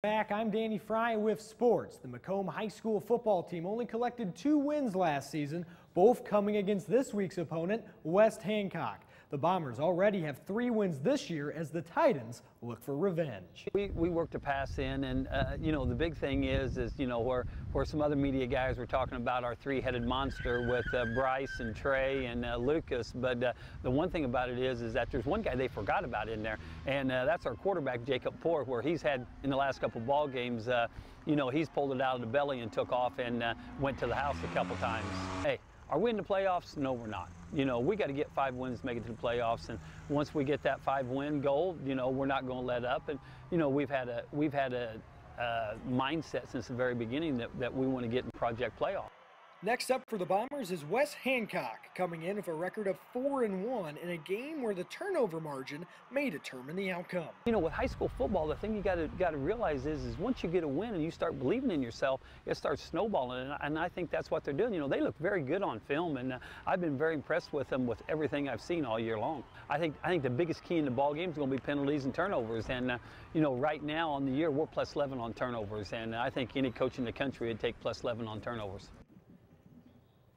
Back, I'm Danny Fry with sports. The Macomb High School football team only collected 2 wins last season, both coming against this week's opponent, West Hancock. The Bombers already have 3 wins this year as the Titans look for revenge. We worked a pass in, and you know, the big thing is where some other media guys were talking about our 3-headed monster with Bryce and Trey and Lucas. But the one thing about it is that there's one guy they forgot about in there, and that's our quarterback Jacob Poor, where he's had in the last couple ball games, you know, he's pulled it out of the belly and took off and went to the house a couple times. Hey, are we in the playoffs? No, we're not. You know, we got to get 5 wins to make it to the playoffs, and once we get that 5-win goal, you know, we're not going to let up. And you know, we've had a mindset since the very beginning that we want to get in Project Playoff. Next up for the Bombers is West Hancock, coming in with a record of 4-1 in a game where the turnover margin may determine the outcome. You know, with high school football, the thing you got to realize is once you get a win and you start believing in yourself, it starts snowballing, and I think that's what they're doing. You know, they look very good on film, and I've been very impressed with them with everything I've seen all year long. I think the biggest key in the ball game is going to be penalties and turnovers, and you know, right now on the year we're +11 on turnovers, and I think any coach in the country would take +11 on turnovers.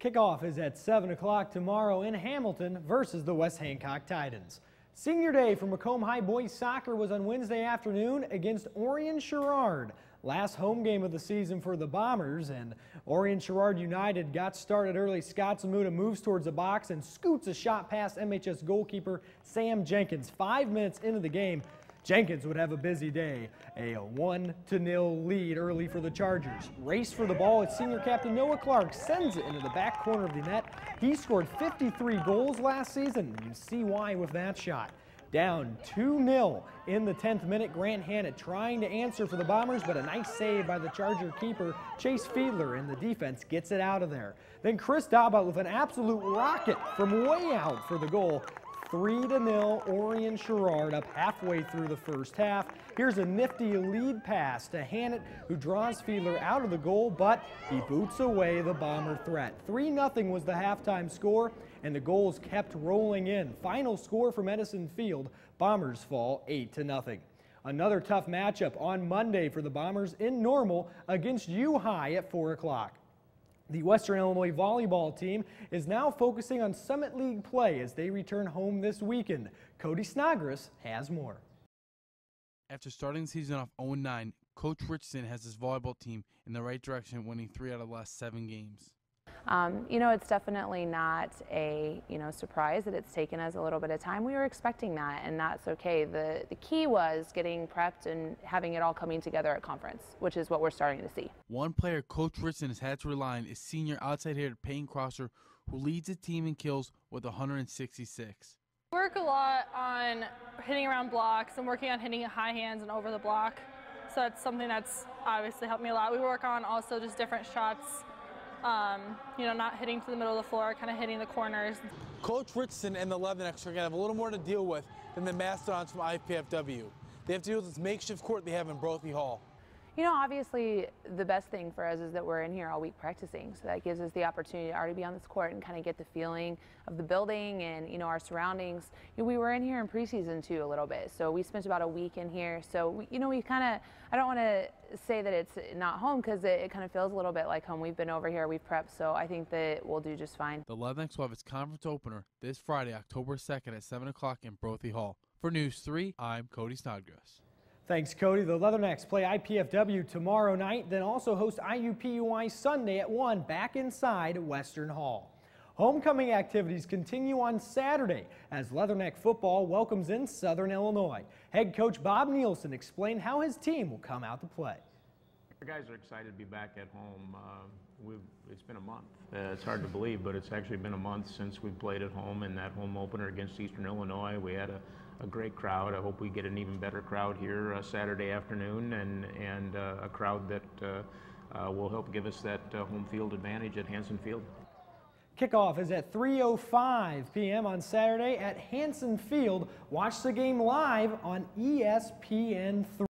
Kickoff is at 7 o'clock tomorrow in Hamilton versus the West Hancock Titans. Senior day for Macomb High boys soccer was on Wednesday afternoon against Orion Sherrard. Last home game of the season for the Bombers, and Orion Sherrard United got started early. Scott Zamuda moves towards the box and scoots a shot past MHS goalkeeper Sam Jenkins. 5 minutes into the game, Jenkins would have a busy day. A 1-0 lead early for the Chargers. Race for the ball as senior captain Noah Clark sends it into the back corner of the net. He scored 53 goals last season. You see why with that shot. Down 2-0 in the 10th minute. Grant Hannett trying to answer for the Bombers, but a nice save by the Charger keeper Chase Fiedler, and the defense gets it out of there. Then Chris Daubert with an absolute rocket from way out for the goal. 3-0 Orion Sherrard up halfway through the first half. Here's a nifty lead pass to Hannett, who draws Fiedler out of the goal, but he boots away the Bomber threat. 3-0 was the halftime score, and the goals kept rolling in. Final score from Edison Field, Bombers fall 8-0. Another tough matchup on Monday for the Bombers in Normal against U High at 4 o'clock. The Western Illinois volleyball team is now focusing on Summit League play as they return home this weekend. Cody Snodgrass has more. After starting the season off 0-9, Coach Richardson has his volleyball team in the right direction, winning 3 out of the last 7 games. You know, it's definitely not a, surprise that it's taken us a little bit of time. We were expecting that, and that's okay. The key was getting prepped and having it all coming together at conference, which is what we're starting to see. One player Coach Richardson has had to rely on is senior outside hitter Peyton Crosser, who leads the team in kills with 166. We work a lot on hitting around blocks and working on hitting high hands and over the block. So that's something that's obviously helped me a lot. We work on also just different shots. You know, not hitting to the middle of the floor, kind of hitting the corners. Coach Richardson and the Leathernecks are going to have a little more to deal with than the Mastodons from IPFW. They have to deal with this makeshift court they have in Brophy Hall. You know, obviously the best thing for us is that we're in here all week practicing, so that gives us the opportunity to already be on this court and kind of get the feeling of the building and, you know, our surroundings. You know, we were in here in preseason too a little bit, so we spent about a week in here. So, you know, we kind of, I don't want to say that it's not home because it kind of feels a little bit like home. We've been over here, we've prepped, so I think that we'll do just fine. The Leathernecks will have its conference opener this Friday, October 2nd at 7 o'clock in Brophy Hall. For News 3, I'm Cody Snodgrass. Thanks, Cody. The Leathernecks play IPFW tomorrow night, then also host IUPUI Sunday at 1 back inside Western Hall. Homecoming activities continue on Saturday as Leatherneck football welcomes in Southern Illinois. Head coach Bob Nielsen explained how his team will come out to play. Our guys are excited to be back at home. It's been a month. It's hard to believe, but it's actually been a month since we've played at home. In that home opener against Eastern Illinois, we had a great crowd. I hope we get an even better crowd here Saturday afternoon, and a crowd that will help give us that home field advantage at Hansen Field. Kickoff is at 3:05 p.m. on Saturday at Hansen Field. Watch the game live on ESPN3.